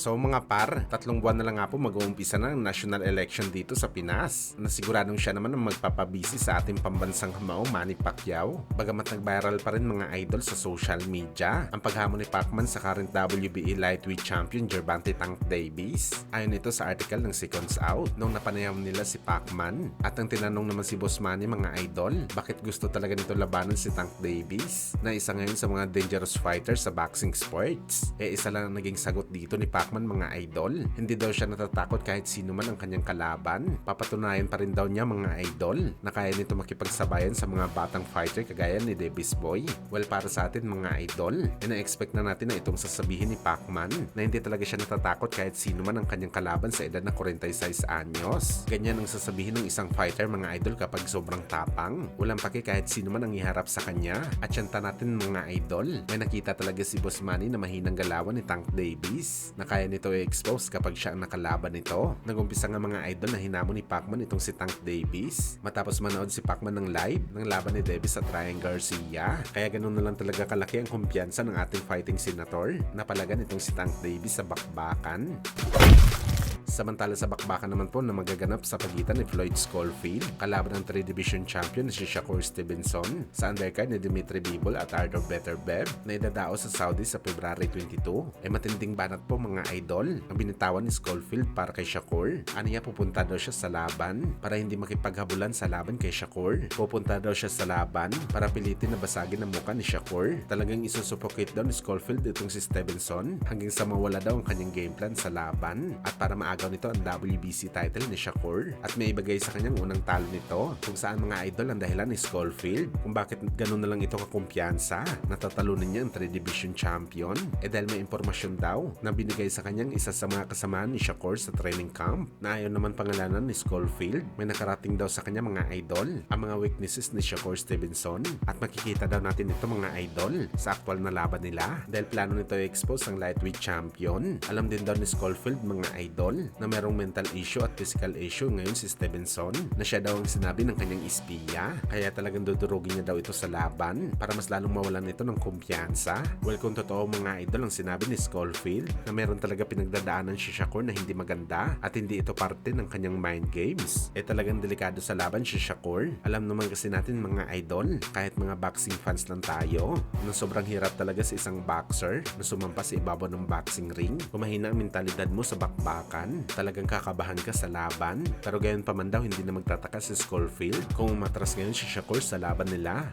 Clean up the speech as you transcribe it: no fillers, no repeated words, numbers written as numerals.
So mga par, 3 buwan na lang nga po mag-uumpisa na ang national election dito sa Pinas. Nasiguradong siya naman ang magpapabisi sa ating pambansang hamao, Manny Pacquiao. Bagamat nag-viral pa rin mga idol sa social media ang paghamon ni Pacman sa current WBA lightweight champion Gervonta Tank Davis. Ayon ito sa article ng Seconds Out nung napanayam nila si Pacman. At ang tinanong naman si Boss Manny mga idol, bakit gusto talaga nito labanan si Tank Davis na isa ngayon sa mga dangerous fighters sa boxing sports? Isa lang ang naging sagot dito ni Pacman mga idol. Hindi daw siya natatakot kahit sino man ang kanyang kalaban. Papatunayan pa rin daw niya mga idol na kaya nito makipagsabayan sa mga batang fighter kagaya ni Davis Boy. Well, para sa atin mga idol, ina-expect na natin na itong sasabihin ni Pacman na hindi talaga siya natatakot kahit sino man ang kanyang kalaban sa edad na 46 anyos. Ganyan ang sasabihin ng isang fighter mga idol kapag sobrang tapang. Walang pake kahit sino man ang iharap sa kanya. At syanta natin mga idol, may nakita talaga si Boss Manny na mahinang galawan ni Tank Davis na kaya nito i-expose kapag siya ang nakalaban nito. Nagumpisa nga mga idol na hinamon ni Pacman itong si Tank Davis matapos manood si Pacman ng live ng laban ni Davis sa Ryan Garcia. Kaya ganun na lang talaga kalaki ang kumpiyansa ng ating fighting senator na palagan itong si Tank Davis sa bakbakan. Samantala sa bakbakan naman po na magaganap sa pagitan ni Floyd Schofield kalaban ng 3 division champion na si Shakur Stevenson sa undercard ni Dmitry Bivol at Artur Beterbiev na idadao sa Saudi sa February 22. Matinding banat po mga idol ang binitawan ni Schofield para kay Shakur. Aniya pupunta daw siya sa laban para hindi makipaghabulan sa laban kay Shakur. Pupunta daw siya sa laban para pilitin na basagin ang muka ni Shakur. Talagang isusuffocate daw ni Schofield itong si Stevenson hanggang sa mawala daw ang kanyang game plan sa laban at para maagaw nito ang WBC title ni Shakur at may ibagay sa kanyang unang talo nito kung saan mga idol ang dahilan ni Schofield kung bakit ganun na lang ito kakumpiyansa natatalunan niya ang 3 division champion dahil may impormasyon daw na binigay sa kanyang isa sa mga kasamahan ni Shakur sa training camp na ayon naman pangalanan ni Schofield may nakarating daw sa kanya mga idol ang mga weaknesses ni Shakur Stevenson at makikita daw natin ito mga idol sa aktual na laban nila dahil plano nito i-expose ang lightweight champion. Alam din daw ni Schofield mga idol na merong mental issue at physical issue ngayon si Stevenson na siya daw ang sinabi ng kanyang espiya kaya talagang dudurugin niya daw ito sa laban para mas lalong mawalan ito ng kumpiyansa. Well, kung totoo mga idol ang sinabi ni Schofield na meron talaga pinagdadaanan si Shakur na hindi maganda at hindi ito parte ng kanyang mind games talagang delikado sa laban si Shakur. Alam naman kasi natin mga idol kahit mga boxing fans lang tayo na sobrang hirap talaga sa isang boxer na sumampa sa ibabaw ng boxing ring. Kung mahina ang mentalidad mo sa bakbakan talagang kakabahan ka sa laban pero gayon pa man daw hindi na magtataka si Schofield kung umatras ngayon si Shakur sa laban nila